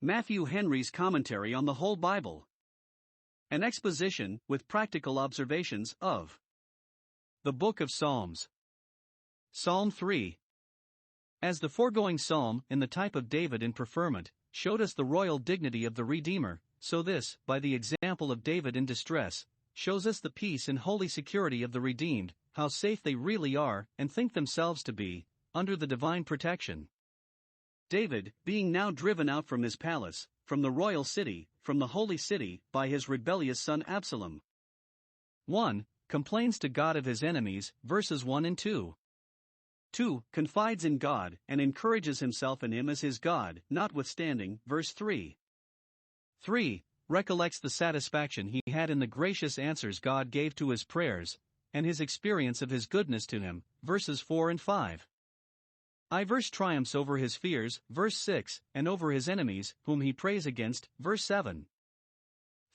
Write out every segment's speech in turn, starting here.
Matthew Henry's Commentary on the Whole Bible. An exposition, with practical observations, of the Book of Psalms. Psalm 3. As the foregoing psalm, in the type of David in preferment, showed us the royal dignity of the Redeemer, so this, by the example of David in distress, shows us the peace and holy security of the redeemed, how safe they really are, and think themselves to be, under the divine protection. David, being now driven out from his palace, from the royal city, from the holy city, by his rebellious son Absalom. 1. Complains to God of his enemies, verses 1 and 2. 2. Confides in God, and encourages himself in him as his God, notwithstanding, verse 3. 3. Recollects the satisfaction he had in the gracious answers God gave to his prayers, and his experience of his goodness to him, verses 4 and 5. Verse triumphs over his fears, verse 6, and over his enemies, whom he prays against, verse 7.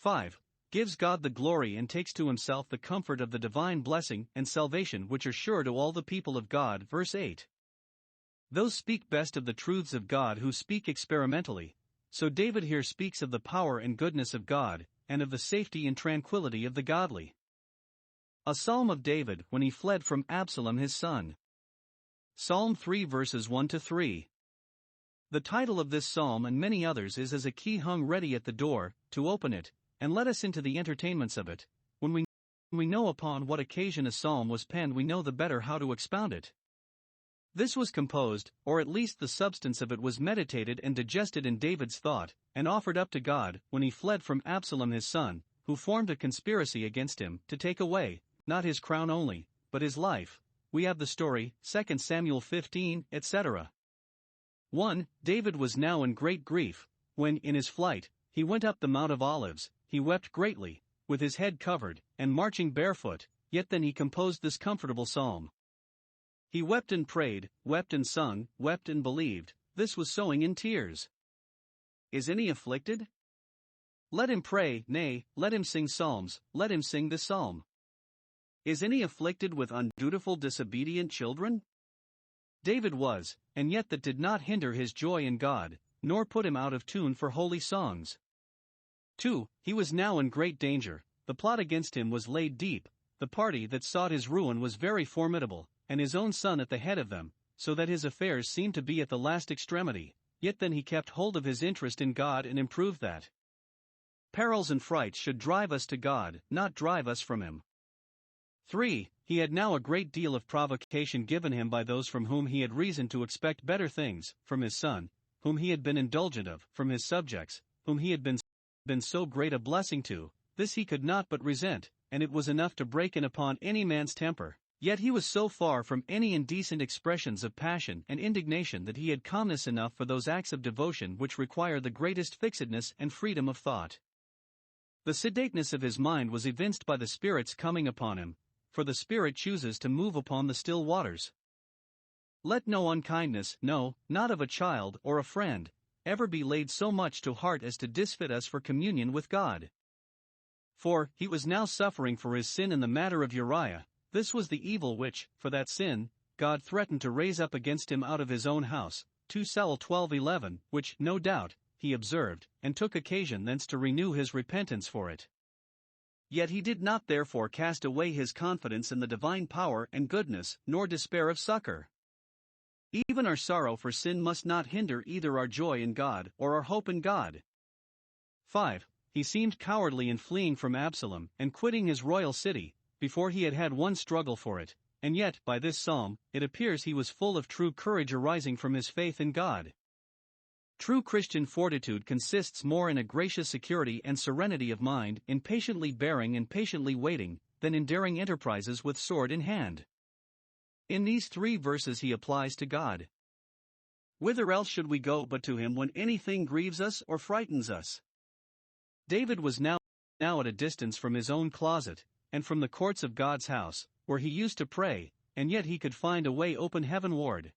5. Gives God the glory and takes to himself the comfort of the divine blessing and salvation which are sure to all the people of God, verse 8. Those speak best of the truths of God who speak experimentally, so David here speaks of the power and goodness of God, and of the safety and tranquility of the godly. A psalm of David when he fled from Absalom his son. Psalm 3 verses 1 to 3. The title of this psalm and many others is as a key hung ready at the door, to open it, and let us into the entertainments of it. When we know upon what occasion a psalm was penned, we know the better how to expound it. This was composed, or at least the substance of it was meditated and digested in David's thought, and offered up to God, when he fled from Absalom his son, who formed a conspiracy against him, to take away, not his crown only, but his life. We have the story, 2 Samuel 15, etc. 1. David was now in great grief, when, in his flight, he went up the Mount of Olives. He wept greatly, with his head covered, and marching barefoot, yet then he composed this comfortable psalm. He wept and prayed, wept and sung, wept and believed. This was sowing in tears. Is any afflicted? Let him pray, nay, let him sing psalms, let him sing this psalm. Is any afflicted with undutiful disobedient children? David was, and yet that did not hinder his joy in God, nor put him out of tune for holy songs. 2. He was now in great danger, the plot against him was laid deep, the party that sought his ruin was very formidable, and his own son at the head of them, so that his affairs seemed to be at the last extremity, yet then he kept hold of his interest in God and improved that. Perils and frights should drive us to God, not drive us from him. 3. He had now a great deal of provocation given him by those from whom he had reason to expect better things, from his son, whom he had been indulgent of, from his subjects, whom he had been so great a blessing to. This he could not but resent, and it was enough to break in upon any man's temper. Yet he was so far from any indecent expressions of passion and indignation that he had calmness enough for those acts of devotion which require the greatest fixedness and freedom of thought. The sedateness of his mind was evinced by the Spirit's coming upon him, for the Spirit chooses to move upon the still waters. Let no unkindness, no, not of a child or a friend, ever be laid so much to heart as to disfit us for communion with God. For he was now suffering for his sin in the matter of Uriah. This was the evil which, for that sin, God threatened to raise up against him out of his own house, 2 Samuel 12:11, which, no doubt, he observed, and took occasion thence to renew his repentance for it. Yet he did not therefore cast away his confidence in the divine power and goodness, nor despair of succor. Even our sorrow for sin must not hinder either our joy in God or our hope in God. 5. He seemed cowardly in fleeing from Absalom and quitting his royal city, before he had had one struggle for it, and yet, by this psalm, it appears he was full of true courage arising from his faith in God. True Christian fortitude consists more in a gracious security and serenity of mind, in patiently bearing and patiently waiting, than in daring enterprises with sword in hand. In these 3 verses he applies to God. Whither else should we go but to him when anything grieves us or frightens us? David was now at a distance from his own closet, and from the courts of God's house, where he used to pray, and yet he could find a way open heavenward.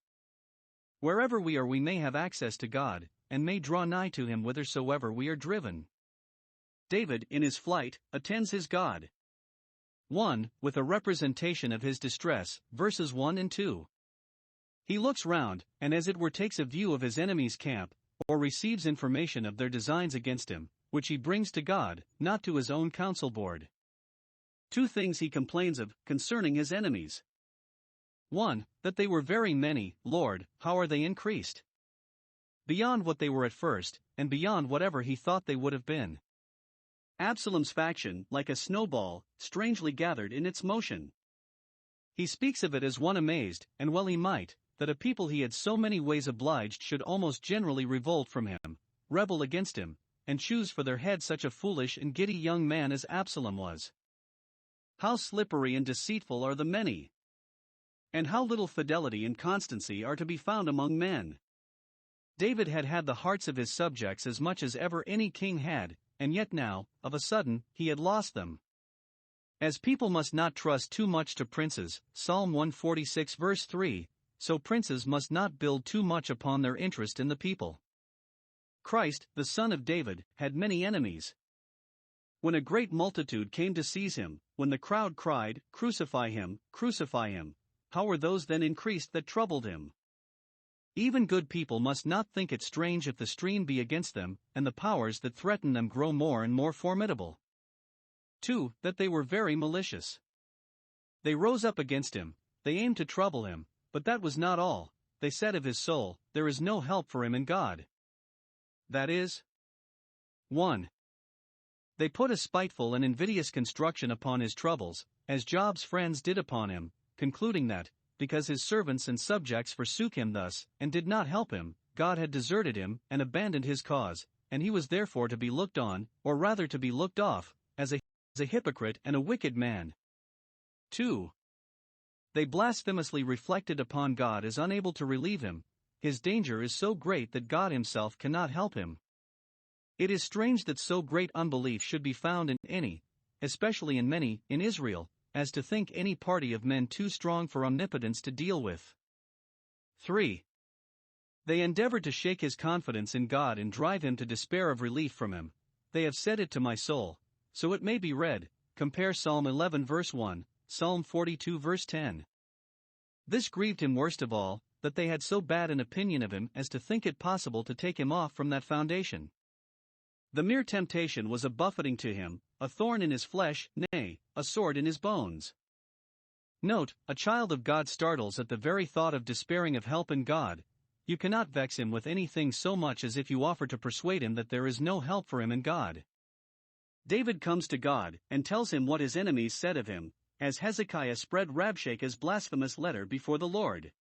Wherever we are we may have access to God, and may draw nigh to him whithersoever we are driven. David, in his flight, attends his God. 1. With a representation of his distress, verses 1 and 2. He looks round, and as it were takes a view of his enemy's camp, or receives information of their designs against him, which he brings to God, not to his own council board. 2 things he complains of concerning his enemies. 1. That they were very many. Lord, how are they increased? Beyond what they were at first, and beyond whatever he thought they would have been. Absalom's faction, like a snowball, strangely gathered in its motion. He speaks of it as one amazed, and well he might, that a people he had so many ways obliged should almost generally revolt from him, rebel against him, and choose for their head such a foolish and giddy young man as Absalom was. How slippery and deceitful are the many! And how little fidelity and constancy are to be found among men! David had had the hearts of his subjects as much as ever any king had, and yet now, of a sudden, he had lost them. As people must not trust too much to princes, Psalm 146 verse 3, so princes must not build too much upon their interest in the people. Christ, the Son of David, had many enemies. When a great multitude came to seize him, when the crowd cried, crucify him, how were those then increased that troubled him? Even good people must not think it strange if the stream be against them, and the powers that threaten them grow more and more formidable. 2. That they were very malicious. They rose up against him, they aimed to trouble him, but that was not all. They said of his soul, there is no help for him in God. That is, 1. They put a spiteful and invidious construction upon his troubles, as Job's friends did upon him, concluding that, because his servants and subjects forsook him thus, and did not help him, God had deserted him, and abandoned his cause, and he was therefore to be looked on, or rather to be looked off, as a hypocrite and a wicked man. 2. They blasphemously reflected upon God as unable to relieve him. His danger is so great that God himself cannot help him. It is strange that so great unbelief should be found in any, especially in many, in Israel, as to think any party of men too strong for omnipotence to deal with. 3. They endeavored to shake his confidence in God and drive him to despair of relief from him. They have said it to my soul, so it may be read. Compare Psalm 11 verse 1, Psalm 42 verse 10. This grieved him worst of all, that they had so bad an opinion of him as to think it possible to take him off from that foundation. The mere temptation was a buffeting to him, a thorn in his flesh, nay, a sword in his bones. Note, a child of God startles at the very thought of despairing of help in God. You cannot vex him with anything so much as if you offer to persuade him that there is no help for him in God. David comes to God, and tells him what his enemies said of him, as Hezekiah spread Rabshakeh's blasphemous letter before the Lord.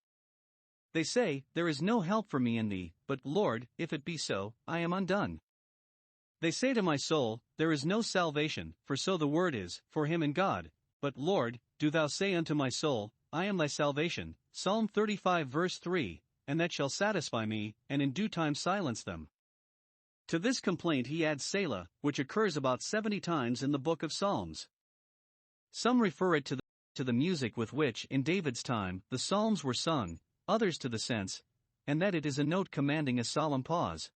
They say, there is no help for me in thee, but, Lord, if it be so, I am undone. They say to my soul, there is no salvation, for so the word is, for him in God. But, Lord, do thou say unto my soul, I am thy salvation, Psalm 35 verse 3, and that shall satisfy me, and in due time silence them. To this complaint he adds Selah, which occurs about 70 times in the book of Psalms. Some refer it to the music with which, in David's time, the Psalms were sung, others to the sense, and that it is a note commanding a solemn pause.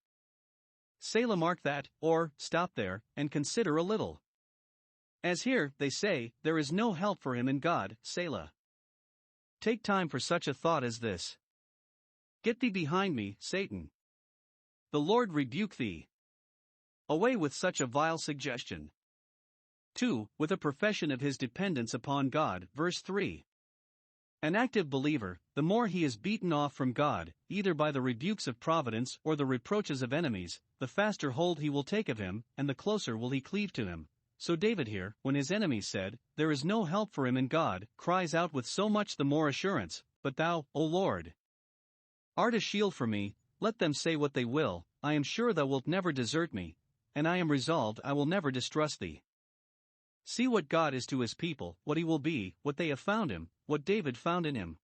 Selah mark that, or, stop there, and consider a little. As here, they say, there is no help for him in God, Selah. Take time for such a thought as this. Get thee behind me, Satan. The Lord rebuke thee. Away with such a vile suggestion. 2. With a profession of his dependence upon God, verse 3. An active believer, the more he is beaten off from God, either by the rebukes of providence or the reproaches of enemies, the faster hold he will take of him, and the closer will he cleave to him. So David here, when his enemies said, there is no help for him in God, cries out with so much the more assurance, but thou, O Lord, art a shield for me. Let them say what they will, I am sure thou wilt never desert me, and I am resolved I will never distrust thee. See what God is to his people, what he will be, what they have found him, what David found in him.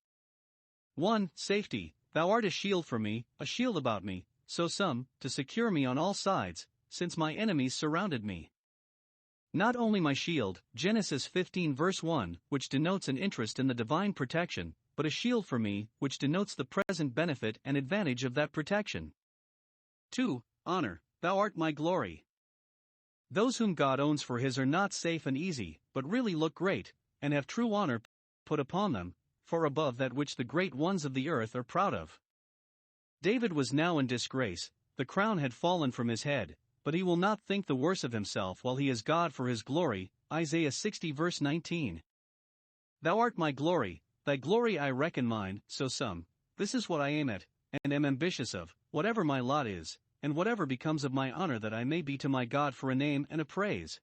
1. Safety. Thou art a shield for me, a shield about me, so some, to secure me on all sides, since my enemies surrounded me. Not only my shield, Genesis 15 verse 1, which denotes an interest in the divine protection, but a shield for me, which denotes the present benefit and advantage of that protection. 2. Honor. Thou art my glory. Those whom God owns for his are not safe and easy, but really look great, and have true honor put upon them, far above that which the great ones of the earth are proud of. David was now in disgrace. the crown had fallen from his head, but he will not think the worse of himself while he is God for his glory. Isaiah 60 verse 19. Thou art my glory, thy glory I reckon mine. So this is what I aim at, and am ambitious of, whatever my lot is, and whatever becomes of my honor, that I may be to my God for a name and a praise.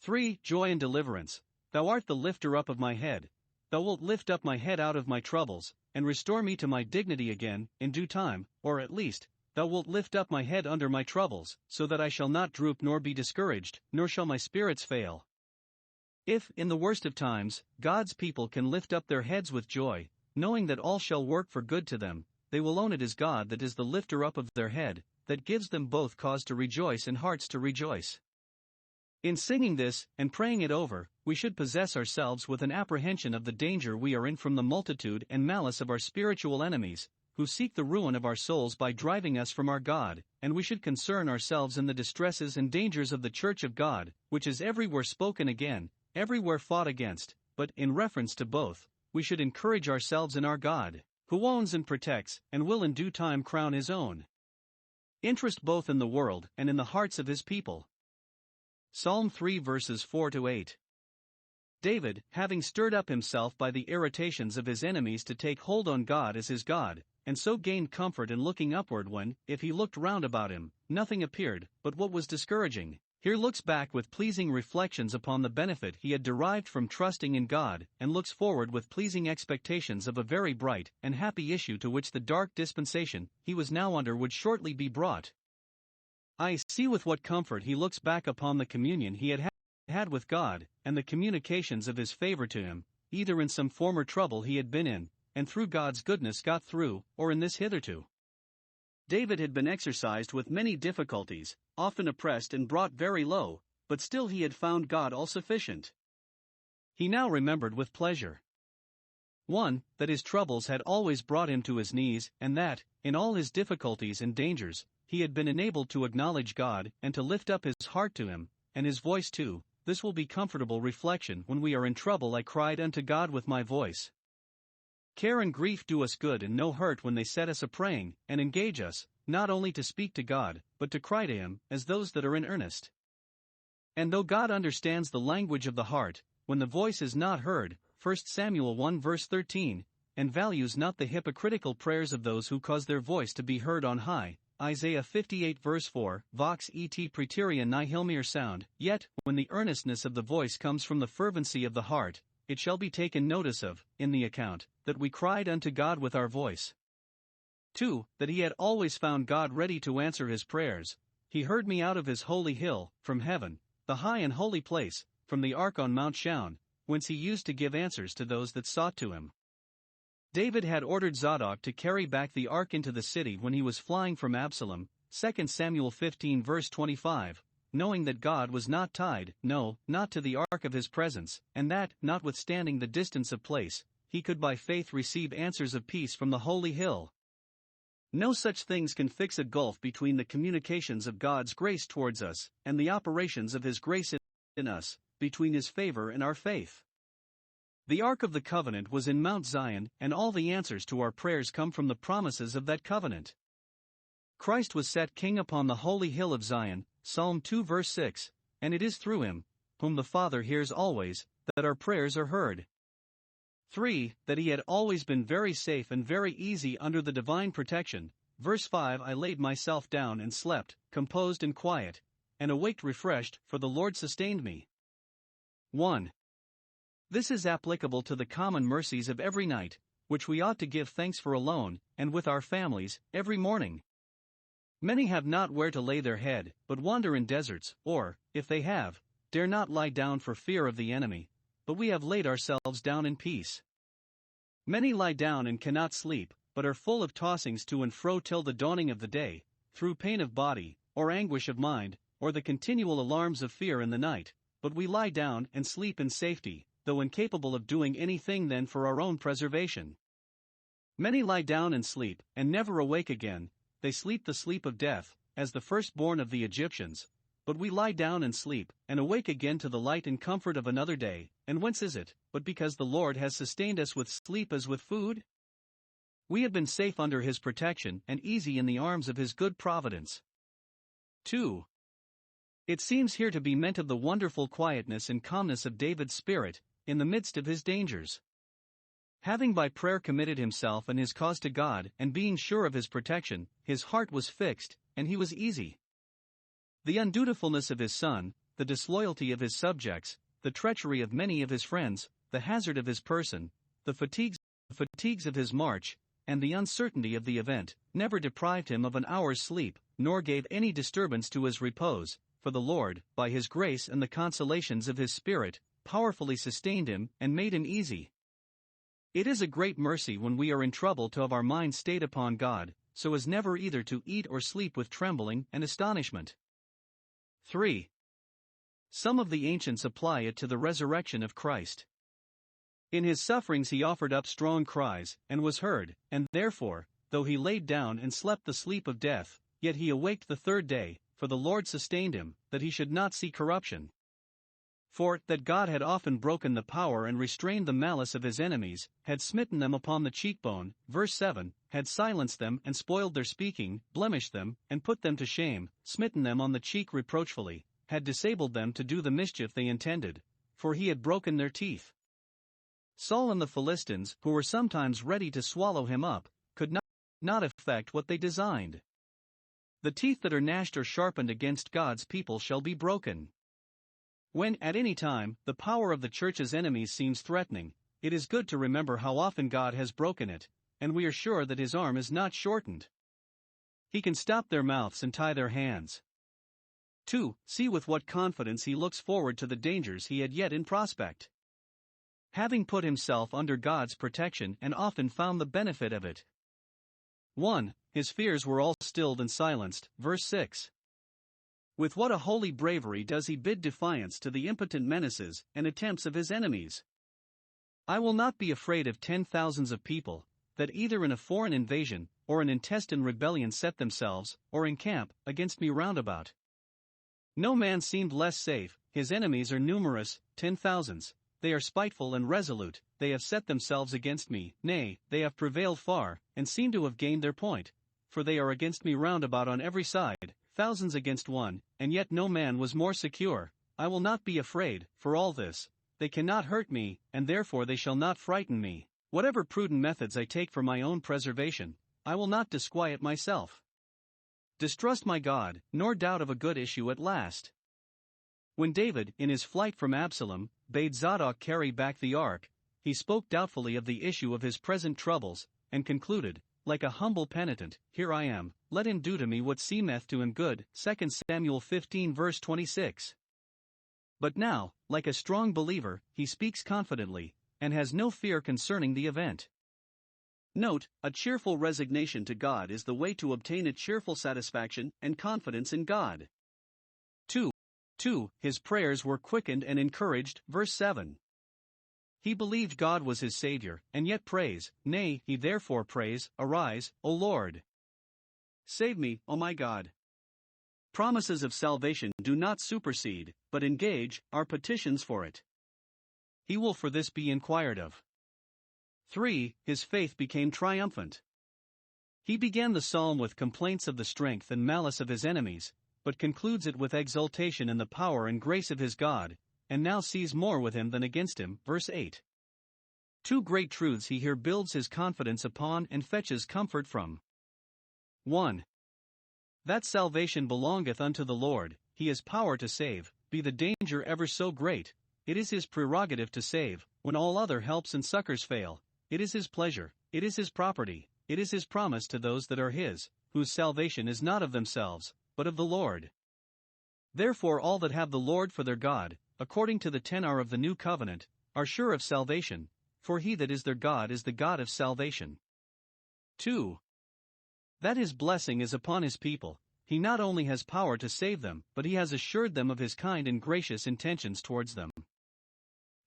3. Joy and deliverance. Thou art the lifter up of my head. Thou wilt lift up my head out of my troubles, and restore me to my dignity again, in due time, or at least, thou wilt lift up my head under my troubles, so that I shall not droop nor be discouraged, nor shall my spirits fail. If, in the worst of times, God's people can lift up their heads with joy, knowing that all shall work for good to them, they will own it is God that is the lifter up of their head, that gives them both cause to rejoice and hearts to rejoice. In singing this, and praying it over, we should possess ourselves with an apprehension of the danger we are in from the multitude and malice of our spiritual enemies, who seek the ruin of our souls by driving us from our God, and we should concern ourselves in the distresses and dangers of the Church of God, which is everywhere spoken again, everywhere fought against, but, in reference to both, we should encourage ourselves in our God, who owns and protects, and will in due time crown his own interest both in the world and in the hearts of his people. Psalm 3 verses 4-8. David, having stirred up himself by the irritations of his enemies to take hold on God as his God, and so gained comfort in looking upward when, if he looked round about him, nothing appeared but what was discouraging, here looks back with pleasing reflections upon the benefit he had derived from trusting in God, and looks forward with pleasing expectations of a very bright and happy issue to which the dark dispensation he was now under would shortly be brought. I see with what comfort he looks back upon the communion he had with God, and the communications of his favor to him, either in some former trouble he had been in, and through God's goodness got through, or in this hitherto. David had been exercised with many difficulties, often oppressed and brought very low, but still he had found God all sufficient. He now remembered with pleasure 1. That his troubles had always brought him to his knees, and that, in all his difficulties and dangers, he had been enabled to acknowledge God, and to lift up his heart to him, and his voice too. This will be comfortable reflection. When we are in trouble, I cried unto God with my voice. Care and grief do us good and no hurt when they set us a-praying, and engage us, not only to speak to God, but to cry to him, as those that are in earnest. And though God understands the language of the heart, when the voice is not heard, 1 Samuel 1 verse 13, and values not the hypocritical prayers of those who cause their voice to be heard on high, Isaiah 58 verse 4, Vox et praeterea nihil mere sound, yet, when the earnestness of the voice comes from the fervency of the heart, it shall be taken notice of, in the account, that we cried unto God with our voice. 2. That he had always found God ready to answer his prayers. He heard me out of his holy hill, from heaven, the high and holy place, from the ark on Mount Shaun, whence he used to give answers to those that sought to him. David had ordered Zadok to carry back the ark into the city when he was flying from Absalom, 2 Samuel 15 verse 25, knowing that God was not tied, no, not to the ark of his presence, and that, notwithstanding the distance of place, he could by faith receive answers of peace from the holy hill. No such things can fix a gulf between the communications of God's grace towards us, and the operations of his grace in us, between his favor and our faith. The Ark of the Covenant was in Mount Zion, and all the answers to our prayers come from the promises of that covenant. Christ was set King upon the holy hill of Zion, Psalm 2 verse 6, and it is through him, whom the Father hears always, that our prayers are heard. 3. That he had always been very safe and very easy under the divine protection. Verse 5, I laid myself down and slept, composed and quiet, and awaked refreshed, for the Lord sustained me. 1. This is applicable to the common mercies of every night, which we ought to give thanks for alone, and with our families, every morning. Many have not where to lay their head, but wander in deserts, or, if they have, dare not lie down for fear of the enemy, but we have laid ourselves down in peace. Many lie down and cannot sleep, but are full of tossings to and fro till the dawning of the day, through pain of body, or anguish of mind, or the continual alarms of fear in the night, but we lie down and sleep in safety, though incapable of doing anything then for our own preservation. Many lie down and sleep, and never awake again. They sleep the sleep of death, as the firstborn of the Egyptians. But we lie down and sleep, and awake again to the light and comfort of another day. And whence is it, but because the Lord has sustained us with sleep as with food? We had been safe under his protection and easy in the arms of his good providence. 2. It seems here to be meant of the wonderful quietness and calmness of David's spirit, in the midst of his dangers. Having by prayer committed himself and his cause to God, and being sure of his protection, his heart was fixed, and he was easy. The undutifulness of his son, the disloyalty of his subjects, the treachery of many of his friends, the hazard of his person, the fatigues of his march, and the uncertainty of the event, never deprived him of an hour's sleep, nor gave any disturbance to his repose, for the Lord, by his grace and the consolations of his Spirit, powerfully sustained him and made him easy. It is a great mercy when we are in trouble to have our mind stayed upon God, so as never either to eat or sleep with trembling and astonishment. 3. Some of the ancients apply it to the resurrection of Christ. In his sufferings he offered up strong cries, and was heard, and therefore, though he laid down and slept the sleep of death, yet he awaked the third day, for the Lord sustained him, that he should not see corruption. For, that God had often broken the power and restrained the malice of his enemies, had smitten them upon the cheekbone, verse 7, had silenced them and spoiled their speaking, blemished them, and put them to shame, smitten them on the cheek reproachfully, had disabled them to do the mischief they intended, for he had broken their teeth. Saul and the Philistines, who were sometimes ready to swallow him up, could not effect what they designed. The teeth that are gnashed or sharpened against God's people shall be broken. When, at any time, the power of the church's enemies seems threatening, it is good to remember how often God has broken it, and we are sure that his arm is not shortened. He can stop their mouths and tie their hands. 2. See with what confidence he looks forward to the dangers he had yet in prospect. Having put himself under God's protection and often found the benefit of it. 1. His fears were all stilled and silenced, verse 6. With what a holy bravery does he bid defiance to the impotent menaces and attempts of his enemies. I will not be afraid of 10,000s of people, that either in a foreign invasion, or an intestine rebellion set themselves, or encamp, against me round about. No man seemed less safe, his enemies are numerous, 10,000s, they are spiteful and resolute, they have set themselves against me, nay, they have prevailed far, and seem to have gained their point, for they are against me round about on every side, thousands against one, and yet no man was more secure. I will not be afraid, for all this, they cannot hurt me, and therefore they shall not frighten me. Whatever prudent methods I take for my own preservation, I will not disquiet myself. Distrust my God, nor doubt of a good issue at last. When David, in his flight from Absalom, bade Zadok carry back the ark, he spoke doubtfully of the issue of his present troubles, and concluded, like a humble penitent, Here I am, let him do to me what seemeth to him good, 2 Samuel 15 verse 26. But now, like a strong believer, he speaks confidently, and has no fear concerning the event. Note, a cheerful resignation to God is the way to obtain a cheerful satisfaction and confidence in God. 2. His prayers were quickened and encouraged, verse 7. He believed God was his Savior, and yet prays, nay, he therefore prays, Arise, O Lord. Save me, O my God. Promises of salvation do not supersede, but engage, our petitions for it. He will for this be inquired of. 3. His faith became triumphant. He began the psalm with complaints of the strength and malice of his enemies, but concludes it with exultation in the power and grace of his God, and now sees more with him than against him, verse 8. Two great truths he here builds his confidence upon and fetches comfort from. 1. That salvation belongeth unto the Lord, he has power to save, be the danger ever so great, it is his prerogative to save, when all other helps and succors fail, it is his pleasure, it is his property, it is his promise to those that are his, whose salvation is not of themselves, but of the Lord. Therefore all that have the Lord for their God, according to the tenor of the new covenant, are sure of salvation, for he that is their God is the God of salvation. 2. That his blessing is upon his people, he not only has power to save them, but he has assured them of his kind and gracious intentions towards them.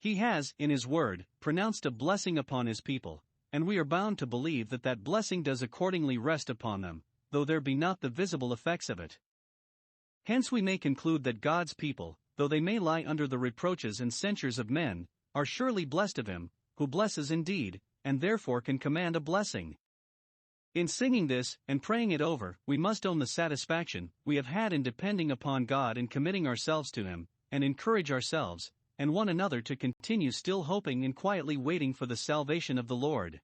He has, in his word, pronounced a blessing upon his people, and we are bound to believe that that blessing does accordingly rest upon them, though there be not the visible effects of it. Hence we may conclude that God's people, though they may lie under the reproaches and censures of men, are surely blessed of him, who blesses indeed, and therefore can command a blessing. In singing this and praying it over, we must own the satisfaction we have had in depending upon God and committing ourselves to Him, and encourage ourselves and one another to continue still hoping and quietly waiting for the salvation of the Lord.